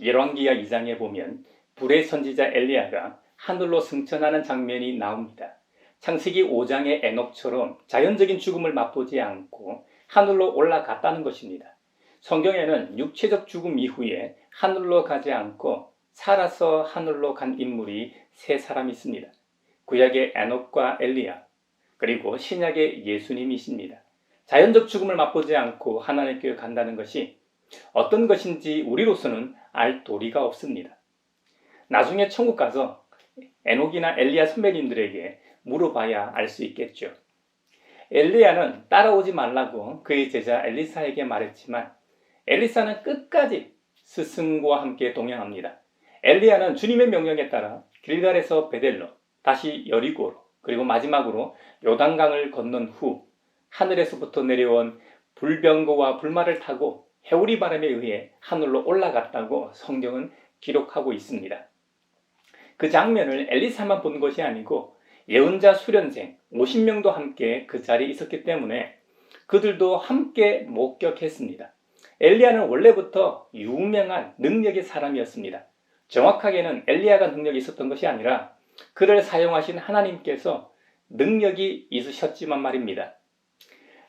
열왕기하 2장에 보면 불의 선지자 엘리야가 하늘로 승천하는 장면이 나옵니다. 창세기 5장의 에녹처럼 자연적인 죽음을 맛보지 않고 하늘로 올라갔다는 것입니다. 성경에는 육체적 죽음 이후에 하늘로 가지 않고 살아서 하늘로 간 인물이 세 사람이 있습니다. 구약의 에녹과 엘리야, 그리고 신약의 예수님이십니다. 자연적 죽음을 맛보지 않고 하나님께 간다는 것이 어떤 것인지 우리로서는 알 도리가 없습니다. 나중에 천국 가서 에녹이나 엘리야 선배님들에게 물어봐야 알 수 있겠죠. 엘리야는 따라오지 말라고 그의 제자 엘리사에게 말했지만 엘리사는 끝까지 스승과 함께 동행합니다. 엘리야는 주님의 명령에 따라 길갈에서 베델로, 다시 여리고로, 그리고 마지막으로 요단강을 건넌 후 하늘에서부터 내려온 불병거와 불말을 타고 해오리 바람에 의해 하늘로 올라갔다고 성경은 기록하고 있습니다. 그 장면을 엘리사만 본 것이 아니고 예언자 수련생 50명도 함께 그 자리에 있었기 때문에 그들도 함께 목격했습니다. 엘리야는 원래부터 유명한 능력의 사람이었습니다. 정확하게는 엘리야가 능력이 있었던 것이 아니라 그를 사용하신 하나님께서 능력이 있으셨지만 말입니다.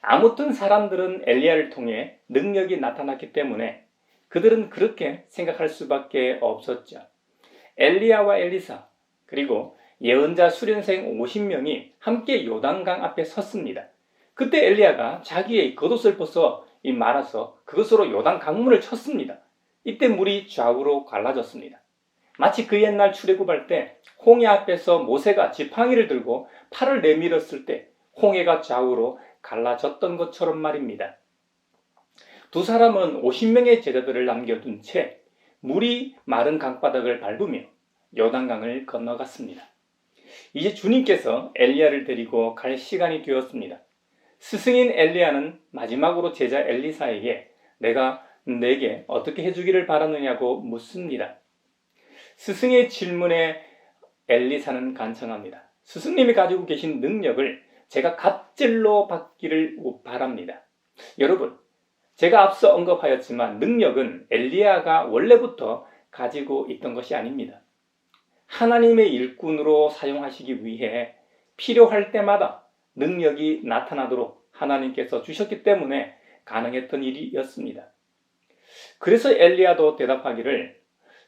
아무튼 사람들은 엘리야를 통해 능력이 나타났기 때문에 그들은 그렇게 생각할 수밖에 없었죠. 엘리야와 엘리사 그리고 예언자 수련생 50명이 함께 요단강 앞에 섰습니다. 그때 엘리야가 자기의 겉옷을 벗어 말아서 그것으로 요단 강물을 쳤습니다. 이때 물이 좌우로 갈라졌습니다. 마치 그 옛날 출애굽할 때 홍해 앞에서 모세가 지팡이를 들고 팔을 내밀었을 때 홍해가 좌우로 갈라졌던 것처럼 말입니다. 두 사람은 50명의 제자들을 남겨둔 채 물이 마른 강바닥을 밟으며 요단강을 건너갔습니다. 이제 주님께서 엘리야를 데리고 갈 시간이 되었습니다. 스승인 엘리야는 마지막으로 제자 엘리사에게 내가 내게 어떻게 해주기를 바라느냐고 묻습니다. 스승의 질문에 엘리사는 간청합니다. 스승님이 가지고 계신 능력을 제가 갑질로 받기를 바랍니다. 여러분, 제가 앞서 언급하였지만 능력은 엘리야가 원래부터 가지고 있던 것이 아닙니다. 하나님의 일꾼으로 사용하시기 위해 필요할 때마다 능력이 나타나도록 하나님께서 주셨기 때문에 가능했던 일이었습니다. 그래서 엘리야도 대답하기를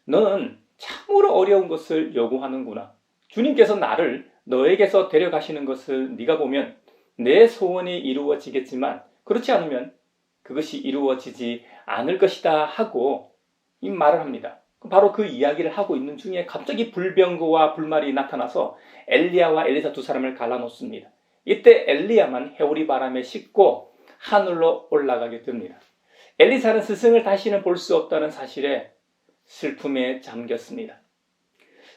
너는 참으로 어려운 것을 요구하는구나. 주님께서 나를 너에게서 데려가시는 것을 네가 보면 내 소원이 이루어지겠지만 그렇지 않으면 그것이 이루어지지 않을 것이다 하고 이 말을 합니다. 바로 그 이야기를 하고 있는 중에 갑자기 불병거와 불말이 나타나서 엘리야와 엘리사 두 사람을 갈라놓습니다. 이때 엘리야만 해오리 바람에 싣고 하늘로 올라가게 됩니다. 엘리사는 스승을 다시는 볼 수 없다는 사실에 슬픔에 잠겼습니다.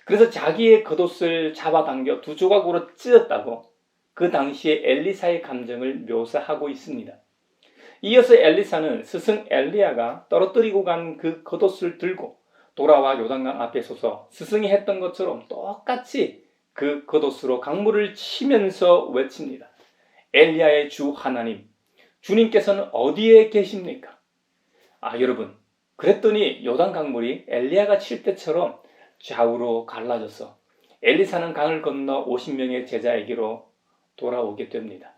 그래서 자기의 겉옷을 잡아당겨 두 조각으로 찢었다고 그 당시에 엘리사의 감정을 묘사하고 있습니다. 이어서 엘리사는 스승 엘리야가 떨어뜨리고 간 그 겉옷을 들고 돌아와 요단강 앞에 서서 스승이 했던 것처럼 똑같이 그 겉옷으로 강물을 치면서 외칩니다. 엘리야의 주 하나님, 주님께서는 어디에 계십니까? 여러분, 그랬더니 요단 강물이 엘리야가 칠 때처럼 좌우로 갈라져서 엘리사는 강을 건너 50명의 제자에게로 돌아오게 됩니다.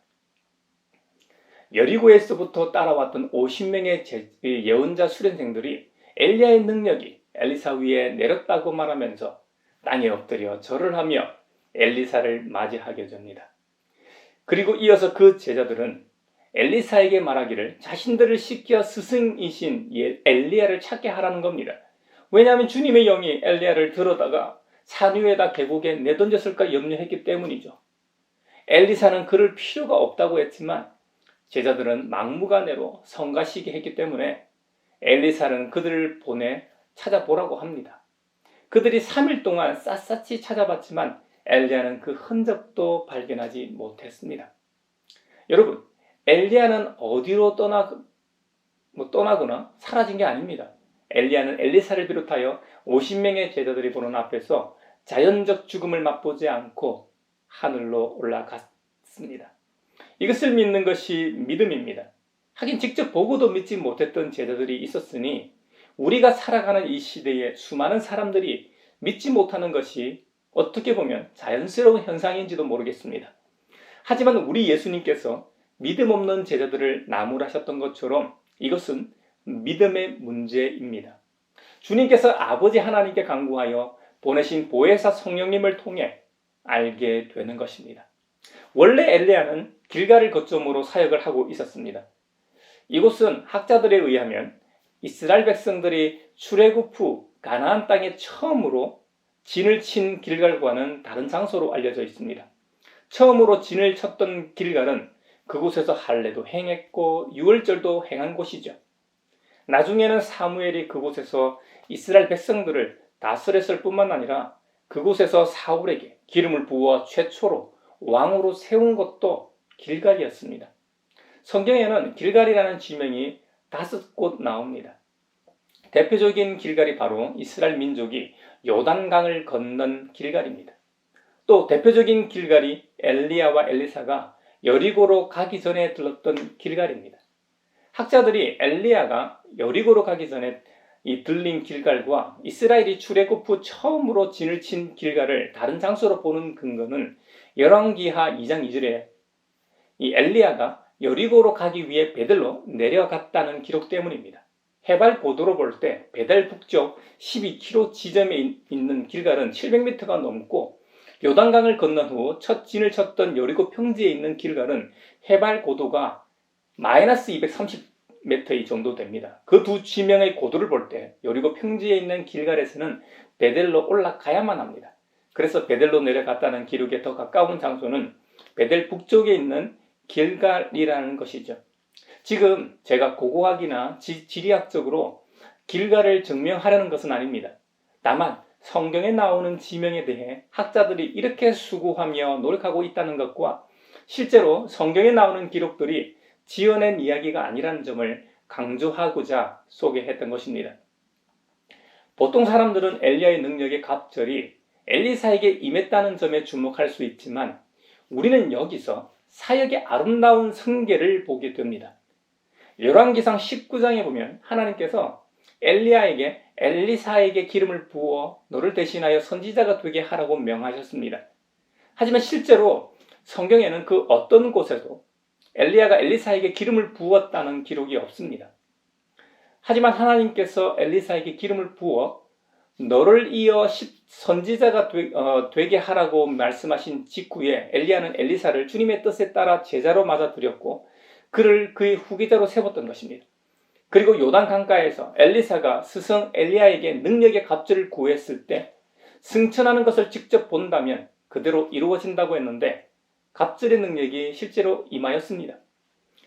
여리고에서부터 따라왔던 50명의 예언자 수련생들이 엘리야의 능력이 엘리사 위에 내렸다고 말하면서 땅에 엎드려 절을 하며 엘리사를 맞이하게 됩니다. 그리고 이어서 그 제자들은 엘리사에게 말하기를 자신들을 시켜 스승이신 엘리야를 찾게 하라는 겁니다. 왜냐하면 주님의 영이 엘리야를 들어다가 산 위에다 계곡에 내던졌을까 염려했기 때문이죠. 엘리사는 그럴 필요가 없다고 했지만 제자들은 막무가내로 성가시게 했기 때문에 엘리사는 그들을 보내 찾아보라고 합니다. 그들이 3일 동안 샅샅이 찾아봤지만 엘리야는 그 흔적도 발견하지 못했습니다. 여러분, 엘리야는 어디로 떠나거나 사라진 게 아닙니다. 엘리야는 엘리사를 비롯하여 50명의 제자들이 보는 앞에서 자연적 죽음을 맛보지 않고 하늘로 올라갔습니다. 이것을 믿는 것이 믿음입니다. 하긴 직접 보고도 믿지 못했던 제자들이 있었으니 우리가 살아가는 이 시대에 수많은 사람들이 믿지 못하는 것이 어떻게 보면 자연스러운 현상인지도 모르겠습니다. 하지만 우리 예수님께서 믿음 없는 제자들을 나무라셨던 것처럼 이것은 믿음의 문제입니다. 주님께서 아버지 하나님께 간구하여 보내신 보혜사 성령님을 통해 알게 되는 것입니다. 원래 엘리야는 길갈을 거점으로 사역을 하고 있었습니다. 이곳은 학자들에 의하면 이스라엘 백성들이 출애굽 후 가나안 땅에 처음으로 진을 친 길갈과는 다른 장소로 알려져 있습니다. 처음으로 진을 쳤던 길갈은 그곳에서 할례도 행했고 유월절도 행한 곳이죠. 나중에는 사무엘이 그곳에서 이스라엘 백성들을 다스렸을 뿐만 아니라 그곳에서 사울에게 기름을 부어 최초로 왕으로 세운 것도 길갈이었습니다. 성경에는 길갈이라는 지명이 5곳 나옵니다. 대표적인 길갈이 바로 이스라엘 민족이 요단강을 건넌 길갈입니다. 또 대표적인 길갈이 엘리야와 엘리사가 여리고로 가기 전에 들렀던 길갈입니다. 학자들이 엘리야가 여리고로 가기 전에 들린 길갈과 이스라엘이 출애굽 후 처음으로 진을 친 길갈을 다른 장소로 보는 근거는 열왕기하 2장 2절에 이 엘리야가 여리고로 가기 위해 베델로 내려갔다는 기록 때문입니다. 해발 고도로 볼 때 베델 북쪽 12km 지점에 있는 길갈은 700m가 넘고 요단강을 건넌 후 첫 진을 쳤던 여리고 평지에 있는 길갈은 해발 고도가 마이너스 230m 정도 됩니다. 그 두 지명의 고도를 볼 때 여리고 평지에 있는 길갈에서는 베델로 올라가야만 합니다. 그래서 베델로 내려갔다는 기록에 더 가까운 장소는 베델 북쪽에 있는 길갈이라는 것이죠. 지금 제가 고고학이나 지리학적으로 길갈을 증명하려는 것은 아닙니다. 다만 성경에 나오는 지명에 대해 학자들이 이렇게 수고하며 노력하고 있다는 것과 실제로 성경에 나오는 기록들이 지어낸 이야기가 아니라는 점을 강조하고자 소개했던 것입니다. 보통 사람들은 엘리야의 능력의 갑절이 엘리사에게 임했다는 점에 주목할 수 있지만 우리는 여기서 사역의 아름다운 승계를 보게 됩니다. 열왕기상 19장에 보면 하나님께서 엘리야에게 엘리사에게 기름을 부어 너를 대신하여 선지자가 되게 하라고 명하셨습니다. 하지만 실제로 성경에는 그 어떤 곳에도 엘리야가 엘리사에게 기름을 부었다는 기록이 없습니다. 하지만 하나님께서 엘리사에게 기름을 부어 너를 이어 선지자가 되게 하라고 말씀하신 직후에 엘리야는 엘리사를 주님의 뜻에 따라 제자로 맞아들였고 그를 그의 후계자로 세웠던 것입니다. 그리고 요단 강가에서 엘리사가 스승 엘리야에게 능력의 갑절을 구했을 때 승천하는 것을 직접 본다면 그대로 이루어진다고 했는데 갑절의 능력이 실제로 임하였습니다.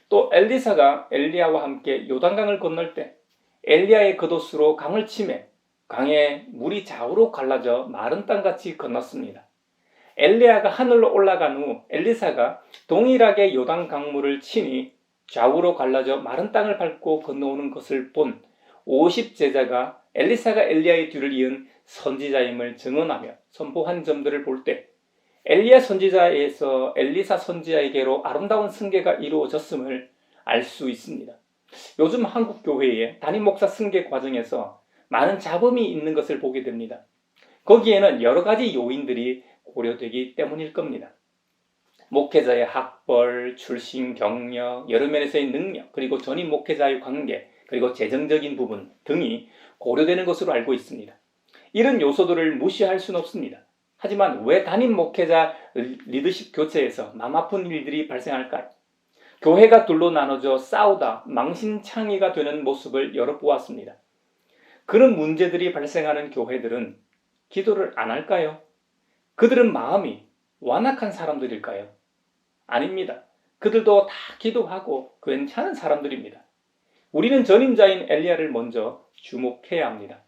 또 엘리사가 엘리야와 함께 요단강을 건널 때 엘리야의 겉옷으로 강을 치매 강에 물이 좌우로 갈라져 마른 땅같이 건넜습니다. 엘리야가 하늘로 올라간 후 엘리사가 동일하게 요단 강물을 치니 좌우로 갈라져 마른 땅을 밟고 건너오는 것을 본 50제자가 엘리사가 엘리야의 뒤를 이은 선지자임을 증언하며 선포한 점들을 볼 때 엘리야 선지자에서 엘리사 선지자에게로 아름다운 승계가 이루어졌음을 알 수 있습니다. 요즘 한국 교회의 담임 목사 승계 과정에서 많은 잡음이 있는 것을 보게 됩니다. 거기에는 여러 가지 요인들이 고려되기 때문일 겁니다. 목회자의 학벌, 출신, 경력, 여러 면에서의 능력, 그리고 전임 목회자의 관계, 그리고 재정적인 부분 등이 고려되는 것으로 알고 있습니다. 이런 요소들을 무시할 수는 없습니다. 하지만 왜 담임 목회자 리더십 교체에서 맘 아픈 일들이 발생할까요? 교회가 둘로 나눠져 싸우다 망신창이가 되는 모습을 여러 보았습니다. 그런 문제들이 발생하는 교회들은 기도를 안 할까요? 그들은 마음이 완악한 사람들일까요? 아닙니다. 그들도 다 기도하고 괜찮은 사람들입니다. 우리는 전임자인 엘리야를 먼저 주목해야 합니다.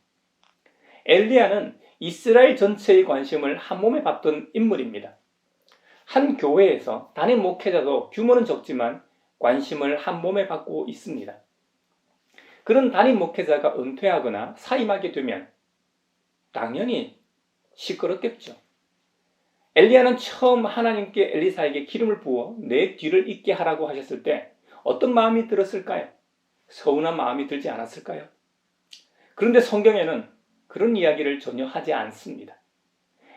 엘리야는 이스라엘 전체의 관심을 한몸에 받던 인물입니다. 한 교회에서 담임 목회자도 규모는 적지만 관심을 한몸에 받고 있습니다. 그런 담임 목회자가 은퇴하거나 사임하게 되면 당연히 시끄럽겠죠. 엘리야는 처음 하나님께 엘리사에게 기름을 부어 내 뒤를 잇게 하라고 하셨을 때 어떤 마음이 들었을까요? 서운한 마음이 들지 않았을까요? 그런데 성경에는 그런 이야기를 전혀 하지 않습니다.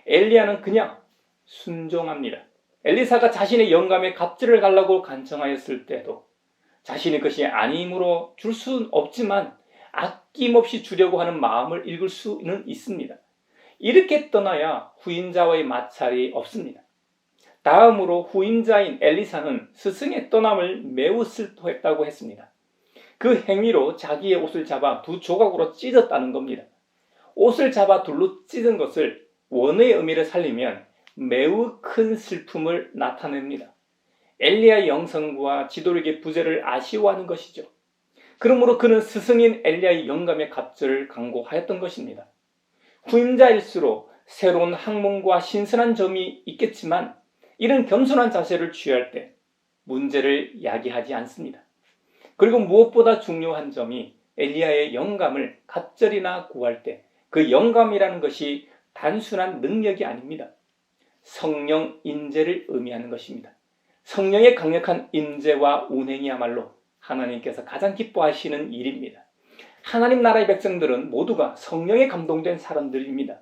엘리야는 그냥 순종합니다. 엘리사가 자신의 영감에 갑절을 달라고 간청하였을 때도 자신의 것이 아님으로 줄 수는 없지만 아낌없이 주려고 하는 마음을 읽을 수는 있습니다. 이렇게 떠나야 후임자와의 마찰이 없습니다. 다음으로 후임자인 엘리사는 스승의 떠남을 매우 슬퍼했다고 했습니다. 그 행위로 자기의 옷을 잡아 두 조각으로 찢었다는 겁니다. 옷을 잡아 둘로 찢은 것을 원어의 의미를 살리면 매우 큰 슬픔을 나타냅니다. 엘리야의 영성과 지도력의 부재를 아쉬워하는 것이죠. 그러므로 그는 스승인 엘리야의 영감의 갑절을 강구하였던 것입니다. 후임자일수록 새로운 학문과 신선한 점이 있겠지만 이런 겸손한 자세를 취할 때 문제를 야기하지 않습니다. 그리고 무엇보다 중요한 점이 엘리야의 영감을 갑절이나 구할 때 그 영감이라는 것이 단순한 능력이 아닙니다. 성령 인재를 의미하는 것입니다. 성령의 강력한 인재와 운행이야말로 하나님께서 가장 기뻐하시는 일입니다. 하나님 나라의 백성들은 모두가 성령에 감동된 사람들입니다.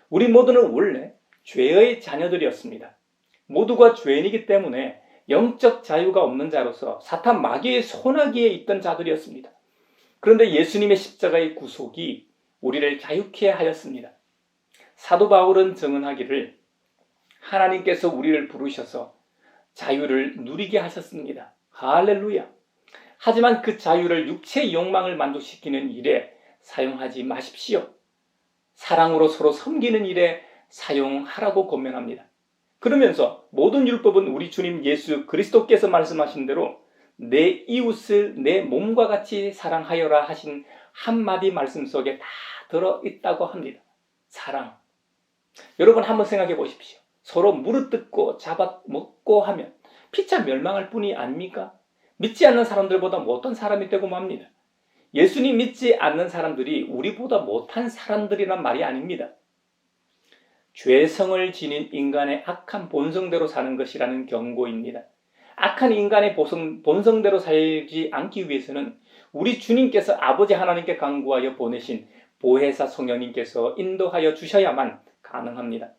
우리 모두는 원래 죄의 자녀들이었습니다. 모두가 죄인이기 때문에 영적 자유가 없는 자로서 사탄 마귀의 손아귀에 있던 자들이었습니다. 그런데 예수님의 십자가의 구속이 우리를 자유케 하였습니다. 사도 바울은 증언하기를 하나님께서 우리를 부르셔서 자유를 누리게 하셨습니다. 할렐루야. 하지만 그 자유를 육체의 욕망을 만족시키는 일에 사용하지 마십시오. 사랑으로 서로 섬기는 일에 사용하라고 권면합니다. 그러면서 모든 율법은 우리 주님 예수 그리스도께서 말씀하신 대로 내 이웃을 내 몸과 같이 사랑하여라 하신 한마디 말씀 속에 다 들어있다고 합니다. 사랑. 여러분 한번 생각해 보십시오. 서로 무릇뜯고 잡아먹고 하면 피차 멸망할 뿐이 아닙니까? 믿지 않는 사람들보다 못한 사람이 되고 맙니다. 예수님 믿지 않는 사람들이 우리보다 못한 사람들이란 말이 아닙니다. 죄성을 지닌 인간의 악한 본성대로 사는 것이라는 경고입니다. 악한 인간의 본성대로 살지 않기 위해서는 우리 주님께서 아버지 하나님께 간구하여 보내신 보혜사 성령님께서 인도하여 주셔야만 가능합니다.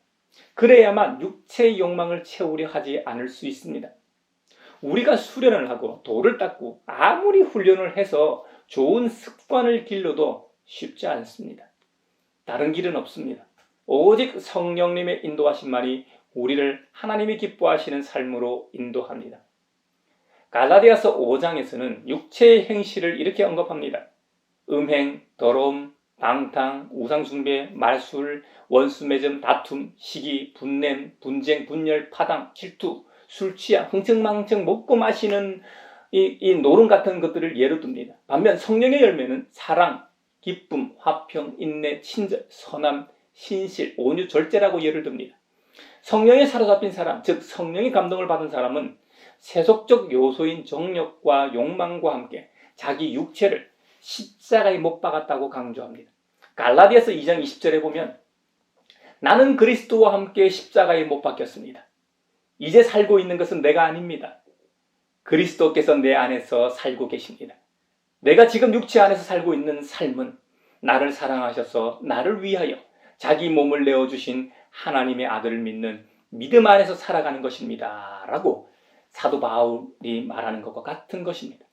그래야만 육체의 욕망을 채우려 하지 않을 수 있습니다. 우리가 수련을 하고 돌을 닦고 아무리 훈련을 해서 좋은 습관을 길러도 쉽지 않습니다. 다른 길은 없습니다. 오직 성령님의 인도하심만이 우리를 하나님이 기뻐하시는 삶으로 인도합니다. 갈라디아서 5장에서는 육체의 행실을 이렇게 언급합니다. 음행, 더러움, 방탕, 우상숭배, 말술, 원수매점, 다툼, 시기, 분냄, 분쟁, 분열, 파당, 질투, 술취함, 흥청망청 먹고 마시는 이 노름 같은 것들을 예로 듭니다. 반면 성령의 열매는 사랑, 기쁨, 화평, 인내, 친절, 선함, 신실, 온유, 절제라고 예를 듭니다. 성령에 사로잡힌 사람, 즉 성령의 감동을 받은 사람은 세속적 요소인 정욕과 욕망과 함께 자기 육체를 십자가에 못 박았다고 강조합니다. 갈라디아서 2장 20절에 보면 나는 그리스도와 함께 십자가에 못 박혔습니다. 이제 살고 있는 것은 내가 아닙니다. 그리스도께서 내 안에서 살고 계십니다. 내가 지금 육체 안에서 살고 있는 삶은 나를 사랑하셔서 나를 위하여 자기 몸을 내어주신 하나님의 아들을 믿는 믿음 안에서 살아가는 것입니다. 라고 사도 바울이 말하는 것과 같은 것입니다.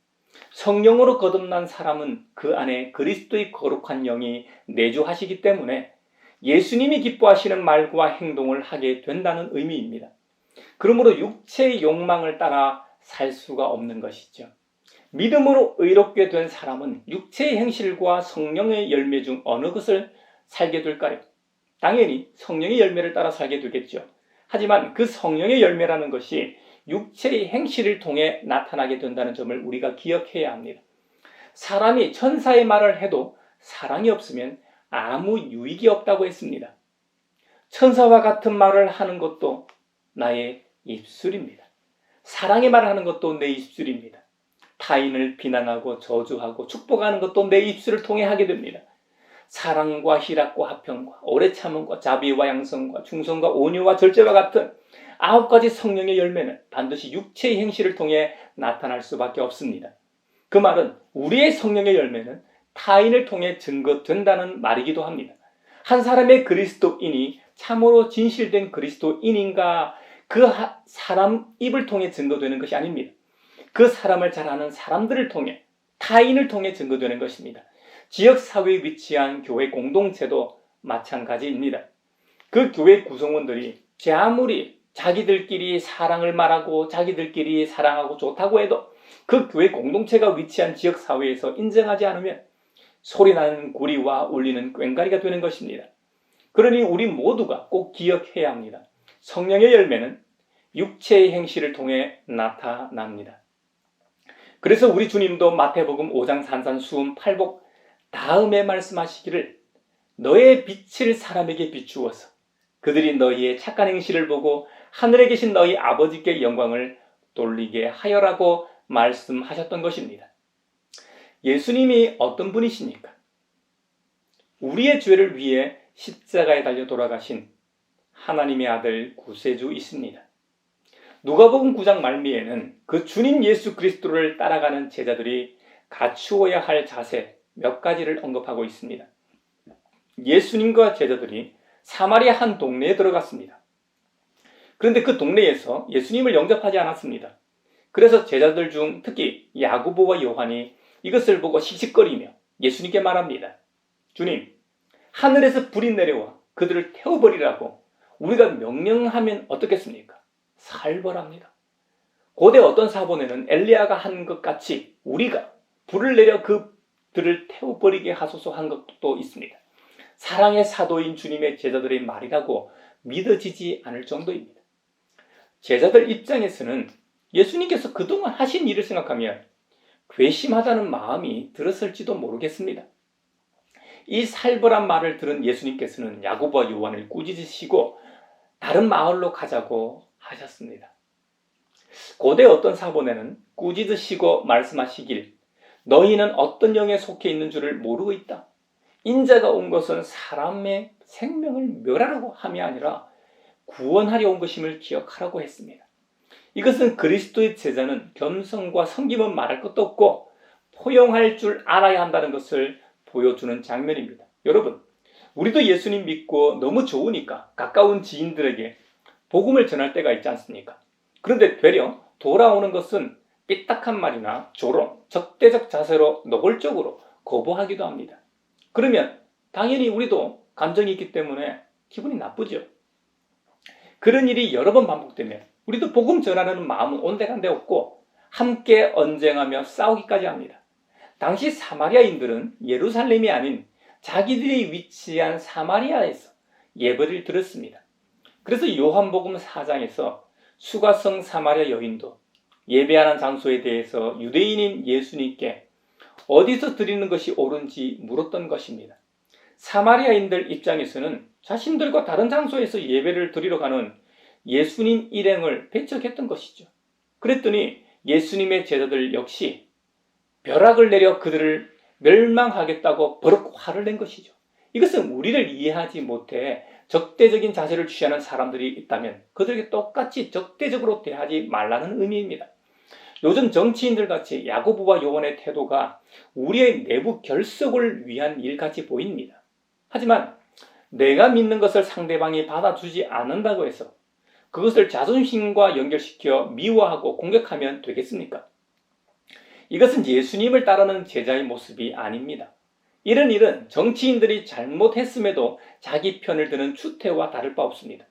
성령으로 거듭난 사람은 그 안에 그리스도의 거룩한 영이 내주하시기 때문에 예수님이 기뻐하시는 말과 행동을 하게 된다는 의미입니다. 그러므로 육체의 욕망을 따라 살 수가 없는 것이죠. 믿음으로 의롭게 된 사람은 육체의 행실과 성령의 열매 중 어느 것을 살게 될까요? 당연히 성령의 열매를 따라 살게 되겠죠. 하지만 그 성령의 열매라는 것이 육체의 행실을 통해 나타나게 된다는 점을 우리가 기억해야 합니다. 사람이 천사의 말을 해도 사랑이 없으면 아무 유익이 없다고 했습니다. 천사와 같은 말을 하는 것도 나의 입술입니다. 사랑의 말을 하는 것도 내 입술입니다. 타인을 비난하고 저주하고 축복하는 것도 내 입술을 통해 하게 됩니다. 사랑과 희락과 화평과 오래 참음과 자비와 양성과 충성과 온유와 절제와 같은 9가지 성령의 열매는 반드시 육체의 행실을 통해 나타날 수밖에 없습니다. 그 말은 우리의 성령의 열매는 타인을 통해 증거된다는 말이기도 합니다. 한 사람의 그리스도인이 참으로 진실된 그리스도인인가 그 사람 입을 통해 증거되는 것이 아닙니다. 그 사람을 잘 아는 사람들을 통해 타인을 통해 증거되는 것입니다. 지역사회에 위치한 교회 공동체도 마찬가지입니다. 그 교회 구성원들이 아무리 자기들끼리 사랑을 말하고 자기들끼리 사랑하고 좋다고 해도 그 교회 공동체가 위치한 지역사회에서 인정하지 않으면 소리나는 구리와 울리는 꽹과리가 되는 것입니다. 그러니 우리 모두가 꼭 기억해야 합니다. 성령의 열매는 육체의 행실을 통해 나타납니다. 그래서 우리 주님도 마태복음 5장 산산수훈 8복 다음에 말씀하시기를 너의 빛을 사람에게 비추어서 그들이 너희의 착한 행실을 보고 하늘에 계신 너희 아버지께 영광을 돌리게 하여라고 말씀하셨던 것입니다. 예수님이 어떤 분이십니까? 우리의 죄를 위해 십자가에 달려 돌아가신 하나님의 아들 구세주이십니다. 누가복음 9장 말미에는 그 주님 예수 그리스도를 따라가는 제자들이 갖추어야 할 자세 몇 가지를 언급하고 있습니다. 예수님과 제자들이 사마리아 한 동네에 들어갔습니다. 그런데 그 동네에서 예수님을 영접하지 않았습니다. 그래서 제자들 중 특히 야고보와 요한이 이것을 보고 씩씩거리며 예수님께 말합니다. 주님, 하늘에서 불이 내려와 그들을 태워버리라고 우리가 명령하면 어떻겠습니까? 살벌합니다. 고대 어떤 사본에는 엘리야가 한 것 같이 우리가 불을 내려 그들을 태워버리게 하소서 한 것도 있습니다. 사랑의 사도인 주님의 제자들의 말이라고 믿어지지 않을 정도입니다. 제자들 입장에서는 예수님께서 그동안 하신 일을 생각하면 괘씸하다는 마음이 들었을지도 모르겠습니다. 이 살벌한 말을 들은 예수님께서는 야고보와 요한을 꾸짖으시고 다른 마을로 가자고 하셨습니다. 고대 어떤 사본에는 꾸짖으시고 말씀하시길 너희는 어떤 영에 속해 있는 줄을 모르고 있다. 인자가 온 것은 사람의 생명을 멸하라고 함이 아니라 구원하려 온 것임을 기억하라고 했습니다. 이것은 그리스도의 제자는 겸손과 섬김은 말할 것도 없고 포용할 줄 알아야 한다는 것을 보여주는 장면입니다. 여러분, 우리도 예수님 믿고 너무 좋으니까 가까운 지인들에게 복음을 전할 때가 있지 않습니까? 그런데 되려 돌아오는 것은 삐딱한 말이나 조롱, 적대적 자세로 노골적으로 거부하기도 합니다. 그러면 당연히 우리도 감정이 있기 때문에 기분이 나쁘죠. 그런 일이 여러 번 반복되면 우리도 복음 전하려는 마음은 온데간데 없고 함께 언쟁하며 싸우기까지 합니다. 당시 사마리아인들은 예루살렘이 아닌 자기들이 위치한 사마리아에서 예배를 드렸습니다. 그래서 요한복음 4장에서 수가성 사마리아 여인도 예배하는 장소에 대해서 유대인인 예수님께 어디서 드리는 것이 옳은지 물었던 것입니다. 사마리아인들 입장에서는 자신들과 다른 장소에서 예배를 드리러 가는 예수님 일행을 배척했던 것이죠. 그랬더니 예수님의 제자들 역시 벼락을 내려 그들을 멸망하겠다고 버럭 화를 낸 것이죠. 이것은 우리를 이해하지 못해 적대적인 자세를 취하는 사람들이 있다면 그들에게 똑같이 적대적으로 대하지 말라는 의미입니다. 요즘 정치인들 같이 야고보와 요한의 태도가 우리의 내부 결속을 위한 일같이 보입니다. 하지만 내가 믿는 것을 상대방이 받아주지 않는다고 해서 그것을 자존심과 연결시켜 미워하고 공격하면 되겠습니까? 이것은 예수님을 따르는 제자의 모습이 아닙니다. 이런 일은 정치인들이 잘못했음에도 자기 편을 드는 추태와 다를 바 없습니다.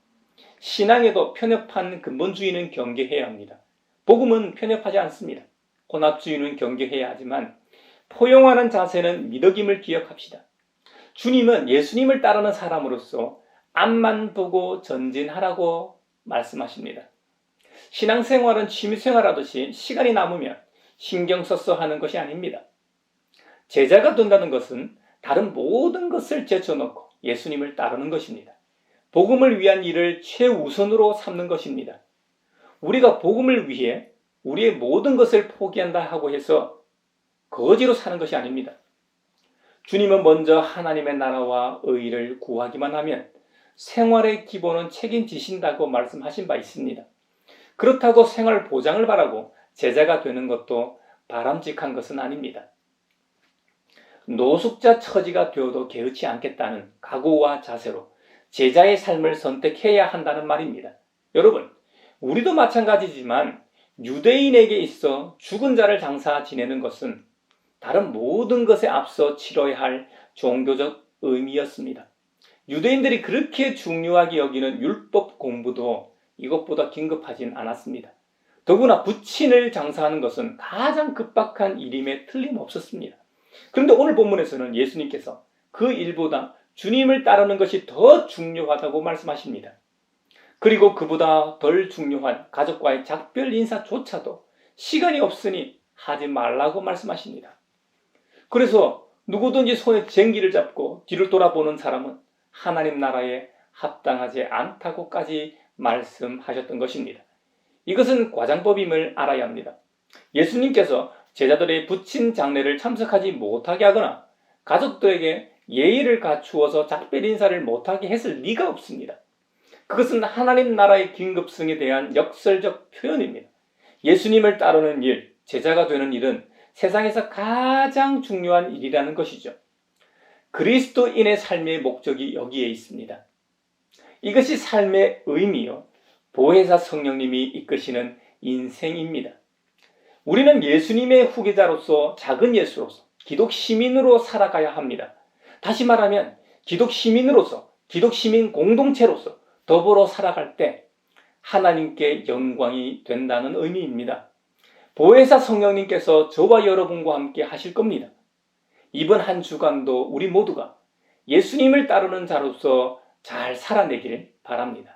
신앙에도 편협한 근본주의는 경계해야 합니다. 복음은 편협하지 않습니다. 혼합주의는 경계해야 하지만 포용하는 자세는 미덕임을 기억합시다. 주님은 예수님을 따르는 사람으로서 앞만 보고 전진하라고 말씀하십니다. 신앙생활은 취미생활하듯이 시간이 남으면 신경 써서 하는 것이 아닙니다. 제자가 된다는 것은 다른 모든 것을 제쳐놓고 예수님을 따르는 것입니다. 복음을 위한 일을 최우선으로 삼는 것입니다. 우리가 복음을 위해 우리의 모든 것을 포기한다 하고 해서 거지로 사는 것이 아닙니다. 주님은 먼저 하나님의 나라와 의를 구하기만 하면 생활의 기본은 책임지신다고 말씀하신 바 있습니다. 그렇다고 생활 보장을 바라고 제자가 되는 것도 바람직한 것은 아닙니다. 노숙자 처지가 되어도 개의치 않겠다는 각오와 자세로 제자의 삶을 선택해야 한다는 말입니다. 여러분, 우리도 마찬가지지만 유대인에게 있어 죽은 자를 장사 지내는 것은 다른 모든 것에 앞서 치러야 할 종교적 의미였습니다. 유대인들이 그렇게 중요하게 여기는 율법 공부도 이것보다 긴급하진 않았습니다. 더구나 부친을 장사하는 것은 가장 급박한 일임에 틀림없었습니다. 그런데 오늘 본문에서는 예수님께서 그 일보다 주님을 따르는 것이 더 중요하다고 말씀하십니다. 그리고 그보다 덜 중요한 가족과의 작별 인사조차도 시간이 없으니 하지 말라고 말씀하십니다. 그래서 누구든지 손에 쟁기를 잡고 뒤를 돌아보는 사람은 하나님 나라에 합당하지 않다고까지 말씀하셨던 것입니다. 이것은 과장법임을 알아야 합니다. 예수님께서 제자들의 부친 장례를 참석하지 못하게 하거나 가족들에게 예의를 갖추어서 작별 인사를 못하게 했을 리가 없습니다. 그것은 하나님 나라의 긴급성에 대한 역설적 표현입니다. 예수님을 따르는 일, 제자가 되는 일은 세상에서 가장 중요한 일이라는 것이죠. 그리스도인의 삶의 목적이 여기에 있습니다. 이것이 삶의 의미요, 보혜사 성령님이 이끄시는 인생입니다. 우리는 예수님의 후계자로서 작은 예수로서 기독 시민으로 살아가야 합니다. 다시 말하면 기독 시민으로서 기독 시민 공동체로서 더불어 살아갈 때 하나님께 영광이 된다는 의미입니다. 보혜사 성령님께서 저와 여러분과 함께 하실 겁니다. 이번 한 주간도 우리 모두가 예수님을 따르는 자로서 잘 살아내길 바랍니다.